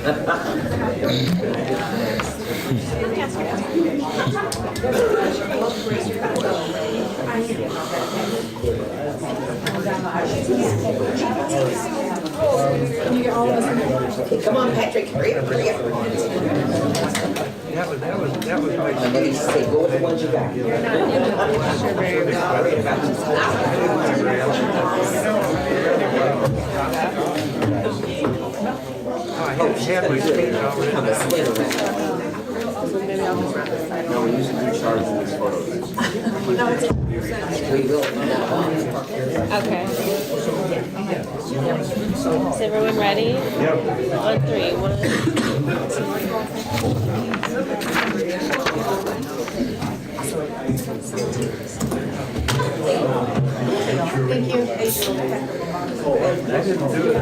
Come on, Patrick, hurry up, hurry up. That was And then he said, go with the ones you got. halfway straight already. On the split around. No, we're using two charts in these photos. We will. Okay. Is everyone ready? Yep. On three. One, Thank you. I didn't do it.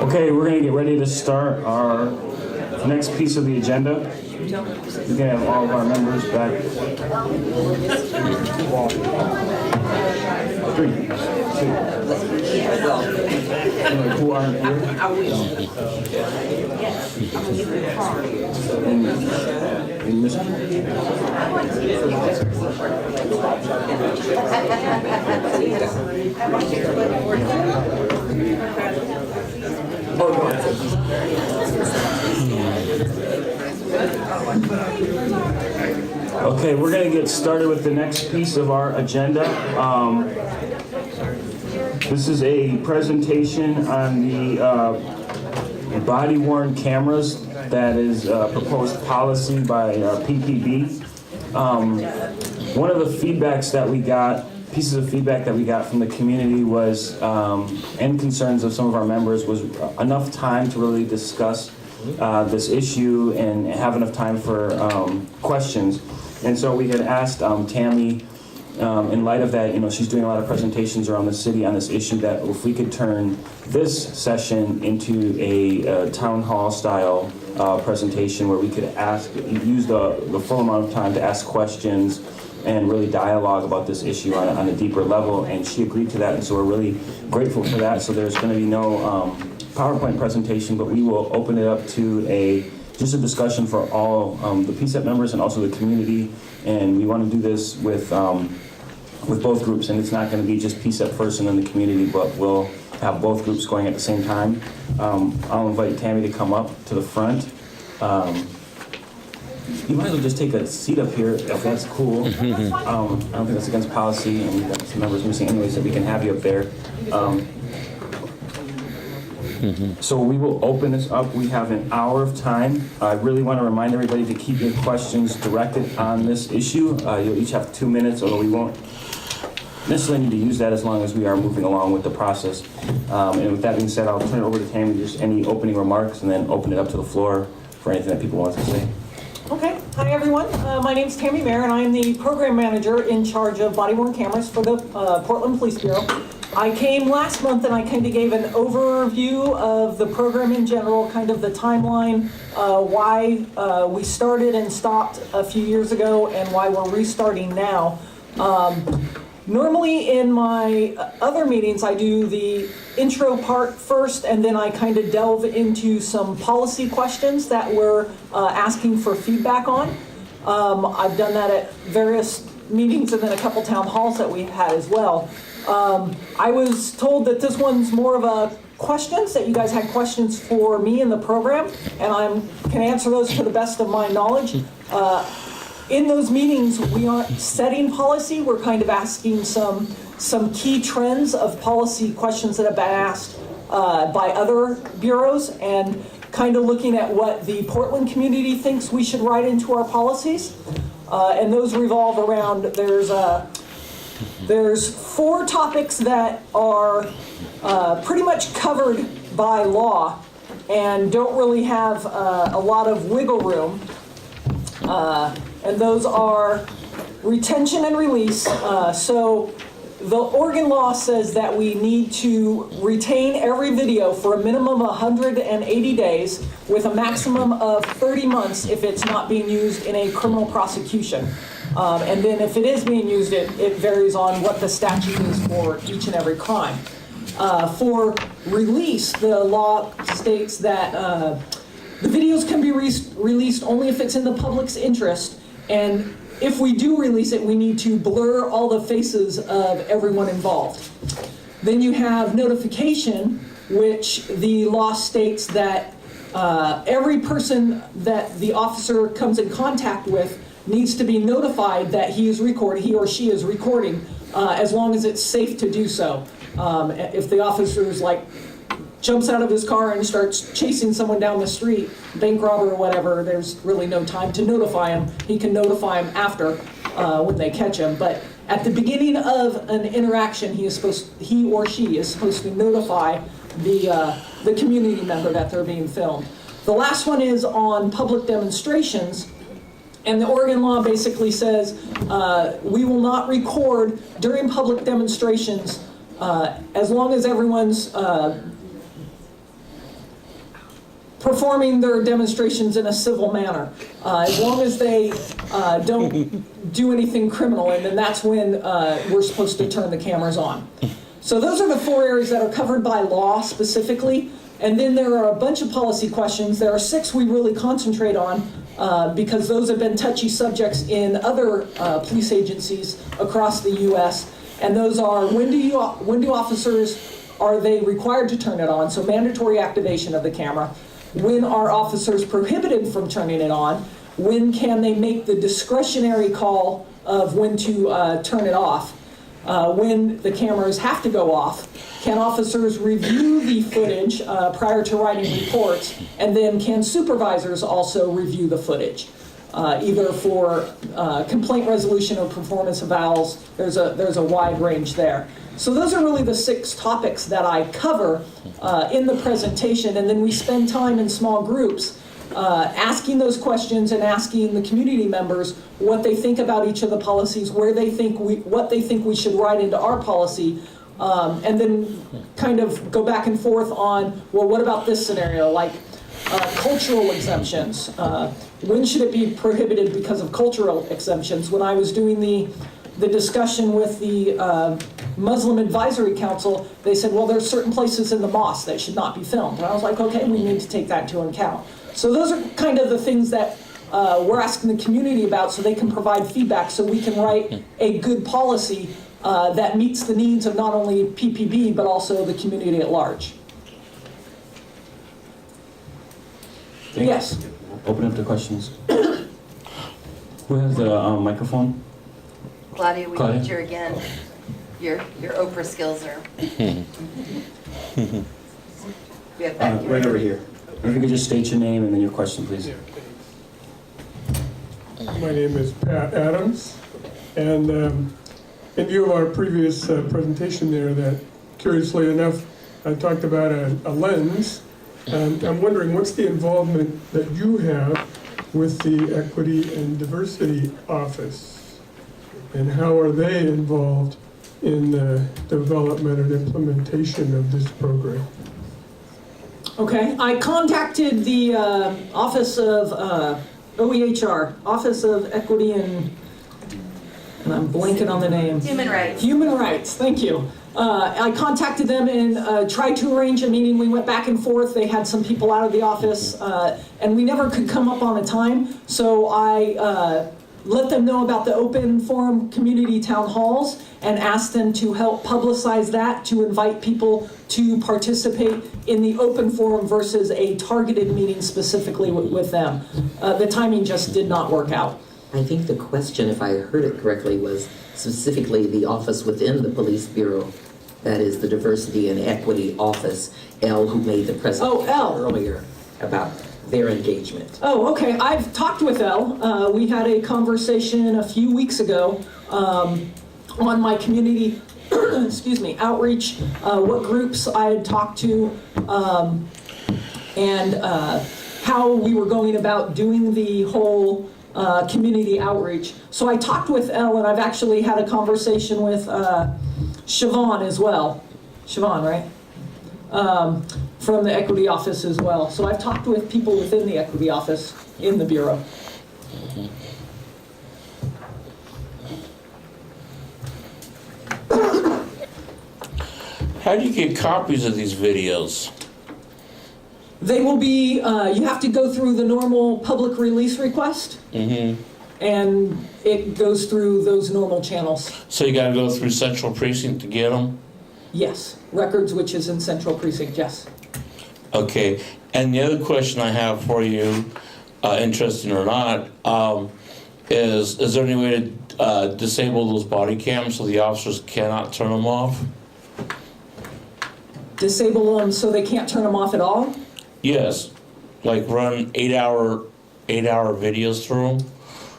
Okay, we're going to get ready to start our next piece of the agenda. We're going to have all of our members back. 3, 2. Who aren't here? I will. And Mr. Okay, we're going to get started with the next piece of our agenda. This is a presentation on the body-worn cameras that is proposed policy by PPB. One of the feedbacks that we got, pieces of feedback that we got from the community was, and concerns of some of our members, was enough time to really discuss this issue and have enough time for questions. And so we had asked Tammy, in light of that, she's doing a lot of presentations around the city on this issue, that if we could turn this session into a town hall style presentation where we could use the full amount of time to ask questions and really dialogue about this issue on a deeper level, and she agreed to that, and so we're really grateful for that. So there's going to be no PowerPoint presentation, but we will open it up to just a discussion for all the PSEP members and also the community, and we want to do this with both groups, and it's not going to be just PSEP first and then the community, but we'll have both groups going at the same time. I'll invite Tammy to come up to the front. You might as well just take a seat up here if that's cool. I don't think that's against policy, and we've got some members missing anyway, so we can have you up there. So we will open this up. We have an hour of time. I really want to remind everybody to keep your questions directed on this issue. You'll each have 2 minutes, although we won't necessarily need to use that as long as we are moving along with the process. And with that being said, I'll turn it over to Tammy, just any opening remarks, and then open it up to the floor for anything that people want to say. Okay, hi everyone. My name is Tammy Mayer, and I am the program manager in charge of body-worn cameras for the Portland Police Bureau. I came last month and I kind of gave an overview of the program in general, kind of the timeline, why we started and stopped a few years ago, and why we're restarting now. Normally in my other meetings, I do the intro part first, and then I kind of delve into some policy questions that we're asking for feedback on. I've done that at various meetings and then a couple town halls that we've had as well. I was told that this one's more of a questions, that you guys had questions for me in the program, and I can answer those to the best of my knowledge. In those meetings, we aren't setting policy, we're kind of asking some key trends of policy questions that have been asked by other bureaus, and kind of looking at what the Portland community thinks we should write into our policies. And those revolve around, there's 4 topics that are pretty much covered by law and don't really have a lot of wiggle room. And those are retention and release. So the Oregon law says that we need to retain every video for a minimum of 180 days with a maximum of 30 months if it's not being used in a criminal prosecution. And then if it is being used, it varies on what the statute is for each and every crime. For release, the law states that the videos can be released only if it's in the public's interest, and if we do release it, we need to blur all the faces of everyone involved. Then you have notification, which the law states that every person that the officer comes in contact with needs to be notified that he or she is recording, as long as it's safe to do so. If the officer's jumps out of his car and starts chasing someone down the street, bank robber or whatever, there's really no time to notify him. He can notify him after when they catch him. But at the beginning of an interaction, he or she is supposed to notify the community member that they're being filmed. The last one is on public demonstrations. And the Oregon law basically says we will not record during public demonstrations as long as everyone's performing their demonstrations in a civil manner, as long as they don't do anything criminal, and then that's when we're supposed to turn the cameras on. So those are the 4 areas that are covered by law specifically, and then there are a bunch of policy questions. There are 6 we really concentrate on because those have been touchy subjects in other police agencies across the U.S., and those are when do officers, are they required to turn it on, so mandatory activation of the camera. When are officers prohibited from turning it on? When can they make the discretionary call of when to turn it off? When the cameras have to go off? Can officers review the footage prior to writing reports? And then can supervisors also review the footage? Either for complaint resolution or performance evals, there's a wide range there. So those are really the 6 topics that I cover in the presentation, and then we spend time in small groups asking those questions and asking the community members what they think about each of the policies, what they think we should write into our policy, and then kind of go back and forth on, well, what about this scenario, like cultural exemptions. When should it be prohibited because of cultural exemptions? When I was doing the discussion with the Muslim Advisory Council, they said, well, there's certain places in the mosque that should not be filmed. And I was like, okay, we need to take that into account. So those are kind of the things that we're asking the community about so they can provide feedback so we can write a good policy that meets the needs of not only PPB, but also the community at large. Yes. Open up to questions. Who has the microphone? Claudia, we Claudia? need you again. Your Oprah skills are. We have back here. Right over here. If you could just state your name and then your question, please. My name is Pat Adams, and in view of our previous presentation there, that curiously enough, I talked about a lens, and I'm wondering what's the involvement that you have with the Equity and Diversity Office, and how are they involved in the development and implementation of this program? Okay, I contacted the Office of OEHR, Office of Equity and I'm blanking on the name. Human rights. Human Rights, thank you. I contacted them and tried to arrange a meeting. We went back and forth. They had some people out of the office, and we never could come up on a time. So I let them know about the open forum community town halls and asked them to help publicize that, to invite people to participate in the open forum versus a targeted meeting specifically with them. The timing just did not work out. I think the question, if I heard it correctly, was specifically the office within the police bureau. That is the Diversity and Equity Office, L, who made the presentation L. earlier about their engagement. Oh, okay. I've talked with Elle. We had a conversation a few weeks ago on my community, excuse me, outreach, what groups I had talked to, and how we were going about doing the whole community outreach. So I talked with Elle, and I've actually had a conversation with Siobhan as well. Siobhan, right? From the equity office as well. So I've talked with people within the equity office in the bureau. How do you get copies of these videos? They will be, you have to go through the normal public release request, and it goes through those normal channels. So you gotta go through Central Precinct to get them? Yes, records, which is in Central Precinct, yes. Okay, and the other question I have for you, interesting or not, is there any way to disable those body cams so the officers cannot turn them off? Disable them so they can't turn them off at all? Yes, like run 8-hour videos through them?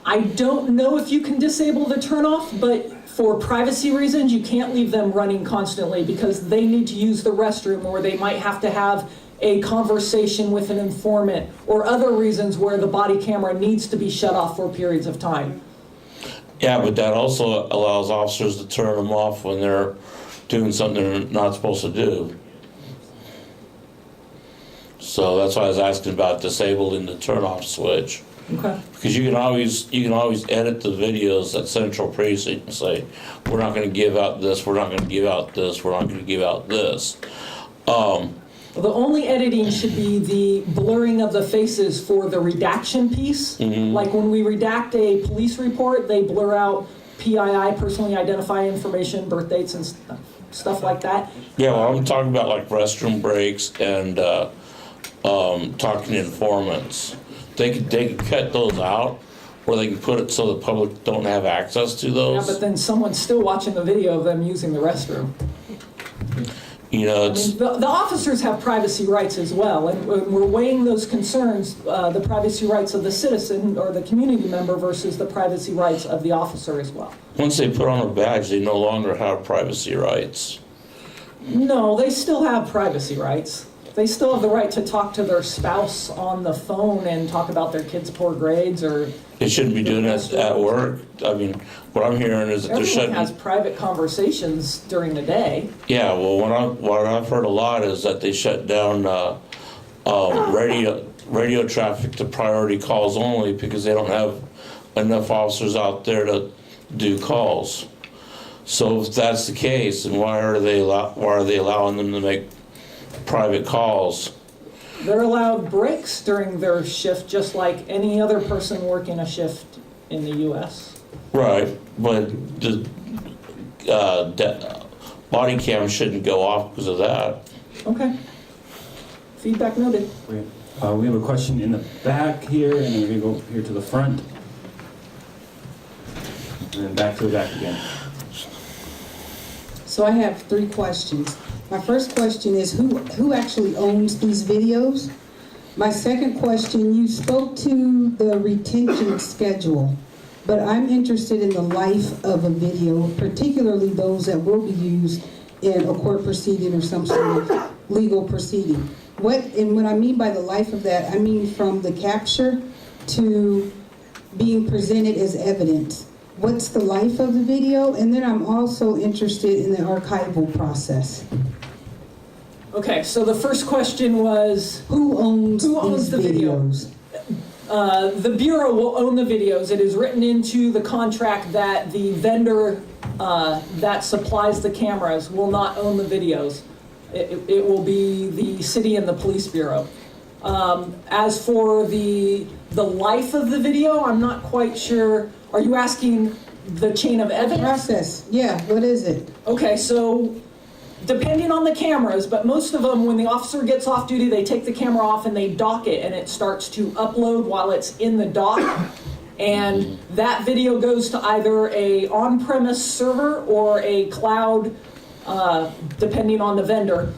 I don't know if you can disable the turn off, but for privacy reasons, you can't leave them running constantly because they need to use the restroom, or they might have to have a conversation with an informant, or other reasons where the body camera needs to be shut off for periods of time. Yeah, but that also allows officers to turn them off when they're doing something they're not supposed to do. So that's why I was asking about disabling the turn off switch. Okay. Because you can always edit the videos at Central Precinct and say, we're not going to give out this, we're not going to give out this, we're not going to give out this. The only editing should be the blurring of the faces for the redaction piece. Like when we redact a police report, they blur out PII, personally identifying information, birth dates, and stuff like that. Yeah, well, I'm talking about like restroom breaks and talking to informants. They could cut those out, or they can put it so the public don't have access to those. Yeah, but then someone's still watching the video of them using the restroom. You know, I it's mean, the officers have privacy rights as well, and when we're weighing those concerns, the privacy rights of the citizen or the community member versus the privacy rights of the officer as well. once they put on a badge, they no longer have privacy rights. No, they still have privacy rights. They still have the right to talk to their spouse on the phone and talk about their kids' poor grades, or They shouldn't be doing that at work. I mean, what I'm hearing is that there everyone shouldn't. has private conversations during the day. Yeah, well, what I've heard a lot is that they shut down radio traffic to priority calls only because they don't have enough officers out there to do calls. So if that's the case, then why are they allowing them to make private calls? They're allowed breaks during their shift, just like any other person working a shift in the U.S. Right, but the body cam shouldn't go off because of that. Okay. Feedback noted. We have a question in the back here, and then we're going to go here to the front. And then back to the back again. So I have 3 questions. My first question is who actually owns these videos? My second question, you spoke to the retention schedule, but I'm interested in the life of a video, particularly those that will be used in a court proceeding or some sort of legal proceeding. What I mean by the life of that, I mean from the capture to being presented as evidence. What's the life of the video? And then I'm also interested in the archival process. Okay, so the first question was, Who owns these the video? videos? The Bureau will own the videos. It is written into the contract that the vendor that supplies the cameras will not own the videos. It will be the city and the police bureau. As for the life of the video, I'm not quite sure. Are you asking the chain of evidence? Process, yeah, what is it? Okay, so depending on the cameras, but most of them, when the officer gets off duty, they take the camera off and they dock it, and it starts to upload while it's in the dock. And that video goes to either a on-premise server or a cloud, depending on the vendor.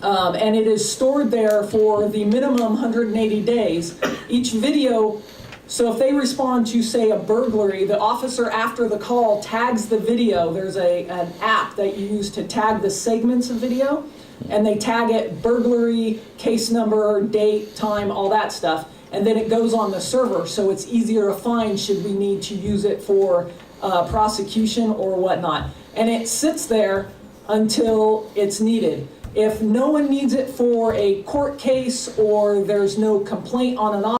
And it is stored there for the minimum 180 days. Each video, so if they respond to, say, a burglary, the officer after the call tags the video. There's an app that you use to tag the segments of video, and they tag it burglary, case number, date, time, all that stuff. And then it goes on the server, so it's easier to find should we need to use it for prosecution or whatnot. And it sits there until it's needed. If no one needs it for a court case or there's no complaint on an